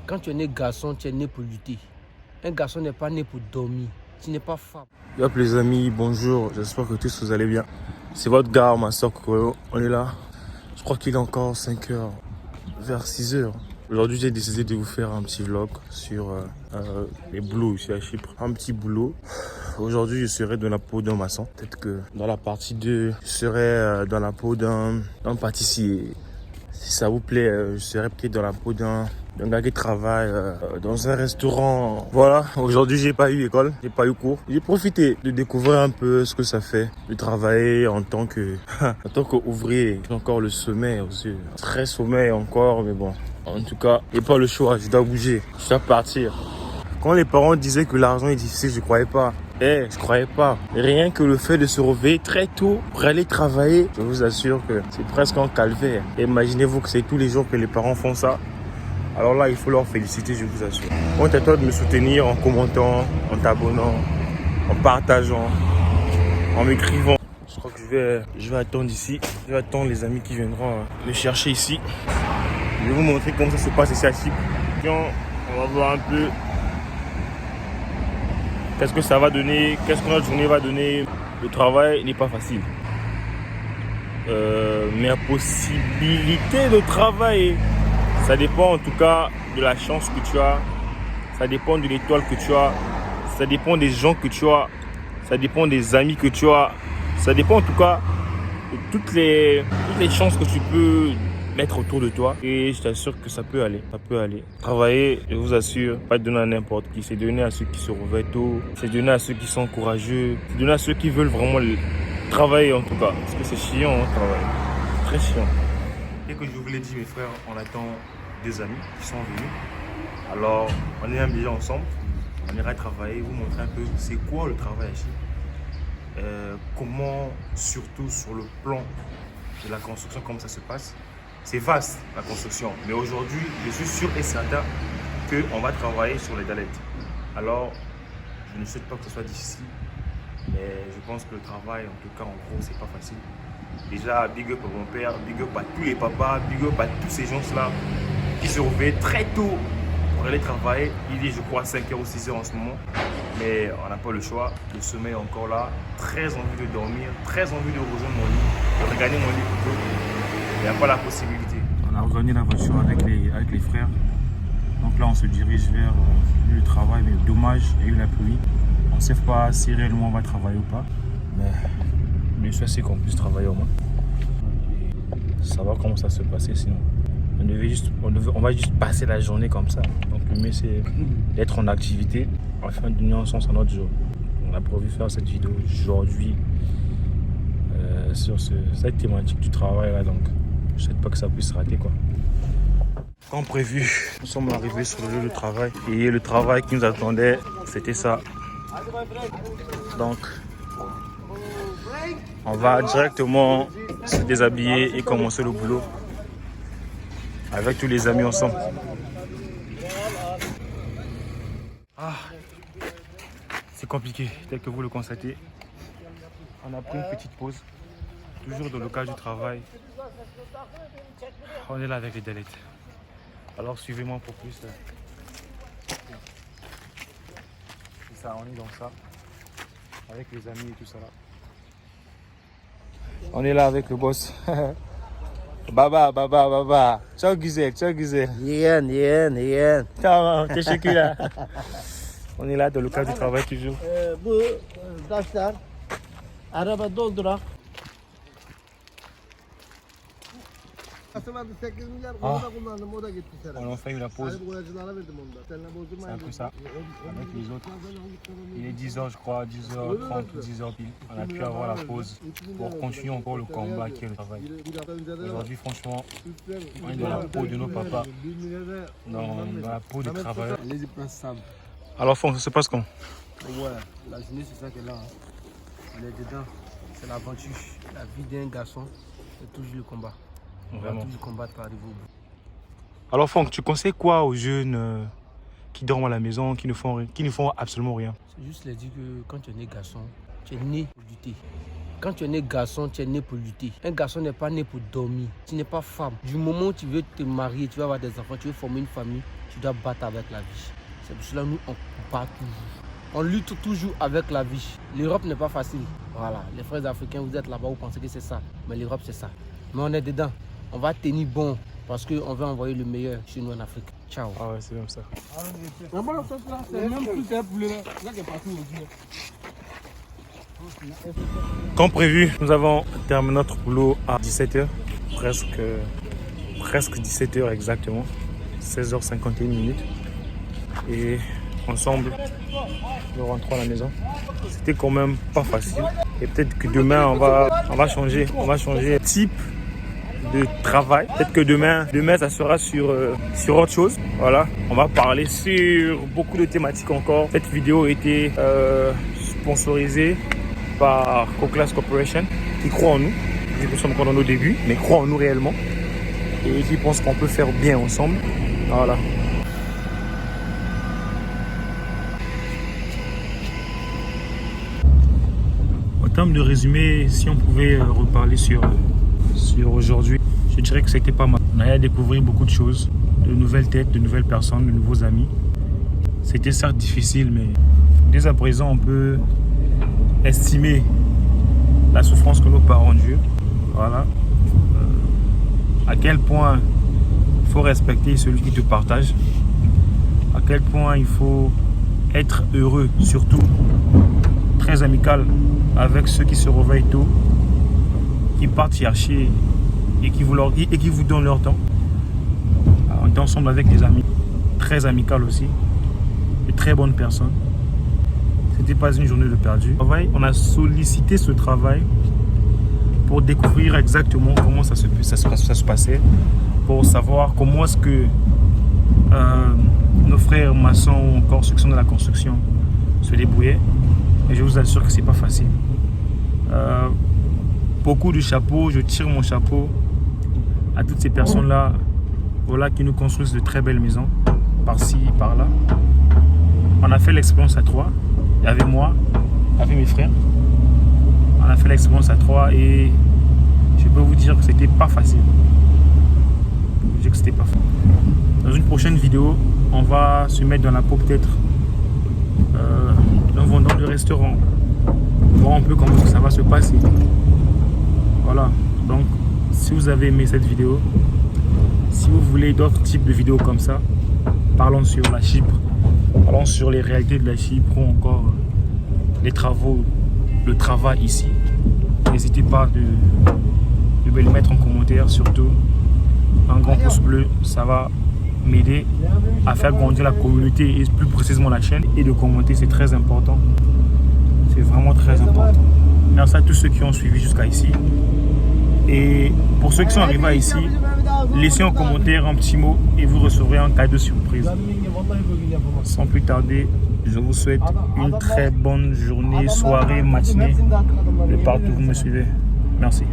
Quand tu es né garçon, tu es né pour lutter. Un garçon n'est pas né pour dormir. Tu n'es pas femme. Yop les amis, bonjour. J'espère que tous vous allez bien. C'est votre gars, ma soeur Kokoro. On est là. Je crois qu'il est encore 5 heures, vers 6 heures. Aujourd'hui, j'ai décidé de vous faire un petit vlog sur les boulots ici à Chypre. Un petit boulot. Aujourd'hui, je serai dans la peau d'un maçon. Peut-être que dans la partie 2, je serai dans la peau d'un pâtissier. Si ça vous plaît, je serai peut-être dans la peau d'un gars qui travaille dans un restaurant. Voilà, aujourd'hui j'ai pas eu école, j'ai pas eu cours. J'ai profité de découvrir un peu ce que ça fait de travailler en tant qu'ouvrier. J'ai encore le sommeil aussi, très sommeil encore, mais bon. En tout cas, j'ai pas le choix, je dois bouger, je dois partir. Quand les parents disaient que l'argent est difficile, je croyais pas. Je croyais pas. Rien que le fait de se réveiller très tôt pour aller travailler, je vous assure que c'est presque un calvaire. Imaginez-vous que c'est tous les jours que les parents font ça. Alors là, il faut leur féliciter, je vous assure. On t'attend de me soutenir en commentant, en t'abonnant, en partageant, en m'écrivant. Je crois que je vais attendre ici. Je vais attendre les amis qui viendront me chercher ici. Je vais vous montrer comment ça se passe ici à Chypre. On va voir un peu qu'est-ce que ça va donner, qu'est-ce que notre journée va donner. Le travail n'est pas facile. Mais la possibilité de travailler, ça dépend en tout cas de la chance que tu as. Ça dépend de l'étoile que tu as. Ça dépend des gens que tu as. Ça dépend des amis que tu as. Ça dépend en tout cas de toutes les chances que tu peux mettre autour de toi. Et je t'assure que ça peut aller. Ça peut aller. Travailler, je vous assure, pas donner à n'importe qui. C'est donner à ceux qui se réveillent tôt. C'est donner à ceux qui sont courageux. C'est donner à ceux qui veulent vraiment travailler en tout cas. Parce que c'est chiant, hein, travailler. Très chiant. Et que je vous l'ai dit, mes frères, on attend des amis qui sont venus. Alors, on est bien ensemble. On ira travailler, vous montrer un peu c'est quoi le travail ici. Comment, surtout sur le plan de la construction, comment ça se passe. C'est vaste la construction, mais aujourd'hui, je suis sûr et certain qu'on va travailler sur les dalettes. Alors, je ne souhaite pas que ce soit difficile, mais je pense que le travail, en tout cas, en gros, c'est pas facile. Déjà, big up à mon père, big up à tous les papas, big up à tous ces gens-là qui se réveillent très tôt pour aller travailler. Il est, je crois, 5h ou 6h en ce moment. Mais on n'a pas le choix. Le sommeil est encore là. Très envie de dormir, très envie de rejoindre mon lit, de regagner mon lit plutôt. Il n'y a pas la possibilité. On a regagné la voiture avec les frères. Donc là, on se dirige vers le travail. Mais dommage, il y a eu la pluie. On ne sait pas si réellement on va travailler ou pas. Mais je sais qu'on puisse travailler au moins. Et savoir comment ça se passer sinon. On va juste passer la journée comme ça. Donc le mieux c'est d'être en activité afin de donner un sens à notre jour. On a prévu faire cette vidéo aujourd'hui sur cette thématique du travail là, donc je ne souhaite pas que ça puisse rater quoi. Comme prévu, nous sommes arrivés sur le lieu de travail et le travail qui nous attendait, c'était ça. Donc on va directement se déshabiller et commencer le boulot avec tous les amis ensemble. C'est compliqué, tel que vous le constatez. On a pris une petite pause, toujours dans le cadre du travail. On est là avec les dalettes. Alors suivez-moi pour plus. C'est ça, on est dans ça, avec les amis et tout ça là. On est là avec le boss. Baba. Çok güzel. Yen. Tamam, teşekkürler. On est là dans le cadre du travail toujours. Bu taşlar araba doldurak. Vardı 8 milyar onu da kullandım, o da gitti On senin. a fait la pause. Sahip boyacılara verdim onu da. Seninle C'est bozdurmayın. un peu ça, avec les autres. Il est 10h je crois, 10h30 ou 10h pile. On a pu avoir la pause pour continuer encore le combat qui est le travail. Aujourd'hui franchement, on est dans la peau de nos papas, dans la peau des travailleurs. Les impensables. Alors Fon, ça se passe quand? Ouais, la journée c'est ça qui est là. On est dedans. C'est l'aventure. La vie d'un garçon, c'est toujours le combat. On va toujours combattre pour arriver au bout. Alors Fon, tu conseilles quoi aux jeunes qui dorment à la maison, qui ne font absolument rien? C'est juste les dire que quand tu es né garçon, tu es né pour lutter. Quand tu es né garçon, tu es né pour lutter. Un garçon n'est pas né pour dormir. Tu n'es pas femme. Du moment où tu veux te marier, tu vas avoir des enfants, tu veux former une famille, tu dois battre avec la vie. C'est pour cela que nous, on bat toujours. On lutte toujours avec la vie. L'Europe n'est pas facile. Voilà, les frères africains, vous êtes là-bas, vous pensez que c'est ça. Mais l'Europe, c'est ça. Mais on est dedans. On va tenir bon parce qu'on veut envoyer le meilleur chez nous en Afrique. Ciao. Ah ouais, c'est même ça. C'est même plus un poulet là. Là qui est parti aujourd'hui. Comme prévu, nous avons terminé notre boulot à 17h. Presque 17h exactement. 16h51 minutes. Et ensemble, nous rentrons à la maison. C'était quand même pas facile. Et peut-être que demain, on va changer. On va changer de type de travail. Peut-être que demain ça sera sur autre chose. Voilà. On va parler sur beaucoup de thématiques encore. Cette vidéo a été sponsorisée par Co-Class Corporation qui croit en nous. Nous sommes encore dans nos débuts, mais croit en nous réellement. Et qui pense qu'on peut faire bien ensemble. Voilà. En termes de résumé, si on pouvait reparler sur aujourd'hui, je dirais que c'était pas mal. On a découvert beaucoup de choses, de nouvelles têtes, de nouvelles personnes, de nouveaux amis. C'était certes difficile, mais dès à présent, on peut estimer la souffrance que nos parents endurent. Voilà. À quel point il faut respecter celui qui te partage. À quel point il faut être heureux, surtout très amical avec ceux qui se réveillent tôt, qui partent chercher et qui vous donnent leur temps. On est ensemble avec des amis très amicales aussi, de très bonnes personnes. C'était pas une journée de perdu. On a sollicité ce travail pour découvrir exactement comment ça se passait, pour savoir comment est-ce que nos frères maçons ou encore ceux qui sont dans la construction se débrouillaient. Et je vous assure que c'est pas facile. Beaucoup de chapeaux, je tire mon chapeau à toutes ces personnes-là, voilà, qui nous construisent de très belles maisons, par-ci, par-là. On a fait l'expérience à 3. Il y avait moi, il y avait mes frères. On a fait l'expérience à 3 et je peux vous dire que c'était pas facile. Je peux vous dire que c'était pas facile. Dans une prochaine vidéo, on va se mettre dans la peau peut-être d'un vendeur de restaurant. Voir un peu comment ça va se passer. Voilà. Donc, si vous avez aimé cette vidéo, si vous voulez d'autres types de vidéos comme ça, parlons sur la Chypre, parlons sur les réalités de la Chypre ou encore les travaux, le travail ici. N'hésitez pas de me le mettre en commentaire, surtout un grand pouce bleu, ça va m'aider à faire grandir la communauté et plus précisément la chaîne. Et de commenter, c'est très important, c'est vraiment très important. Merci à tous ceux qui ont suivi jusqu'à ici. Et pour ceux qui sont arrivés ici, laissez en commentaire un petit mot et vous recevrez un cadeau surprise. Sans plus tarder, je vous souhaite une très bonne journée, soirée, matinée, de partout où vous me suivez. Merci.